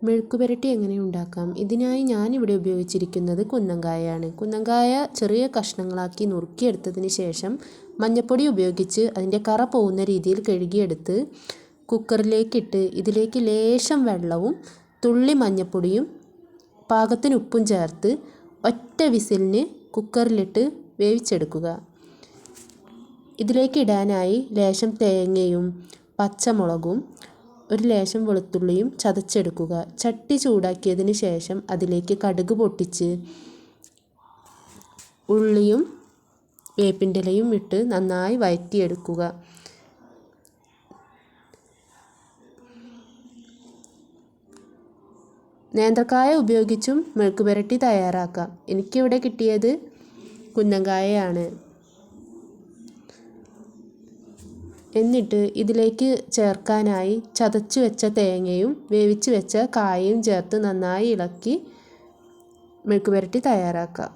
മെഴുക്കുപുരട്ടി എങ്ങനെ ഉണ്ടാക്കാം? ഇതിനായി ഞാനിവിടെ ഉപയോഗിച്ചിരിക്കുന്നത് കുന്നങ്കായയാണ്. കുന്നങ്കായ ചെറിയ കഷ്ണങ്ങളാക്കി നുറുക്കിയെടുത്തതിന് ശേഷം മഞ്ഞൾപ്പൊടി ഉപയോഗിച്ച് അതിൻ്റെ കറ പോകുന്ന രീതിയിൽ കഴുകിയെടുത്ത് കുക്കറിലേക്കിട്ട് ഇതിലേക്ക് ലേശം വെള്ളവും തുള്ളി മഞ്ഞൾപ്പൊടിയും പാകത്തിന് ഉപ്പും ചേർത്ത് ഒറ്റ വിസിലിന് കുക്കറിലിട്ട് വേവിച്ചെടുക്കുക. ഇതിലേക്ക് ഇടാനായി ലേശം തേങ്ങയും പച്ചമുളകും ഒരു ലേശം വെളുത്തുള്ളിയും ചതച്ചെടുക്കുക. ചട്ടി ചൂടാക്കിയതിന് ശേഷം അതിലേക്ക് കടുക് പൊട്ടിച്ച് ഉള്ളിയും വേപ്പിൻ്റെ ഇലയും ഇട്ട് നന്നായി വഴറ്റിയെടുക്കുക. നേന്ത്രക്കായ ഉപയോഗിച്ചും മെഴുക്കുപുരട്ടി തയ്യാറാക്കാം. എനിക്കിവിടെ കിട്ടിയത് കുന്നങ്കായയാണ്. എന്നിട്ട് ഇതിലേക്ക് ചേർക്കാനായി ചതച്ചു വെച്ച തേങ്ങയും വേവിച്ച് വെച്ച കായയും ചേർത്ത് നന്നായി ഇളക്കി മെഴുക്കുപുരട്ടി തയ്യാറാക്കാം.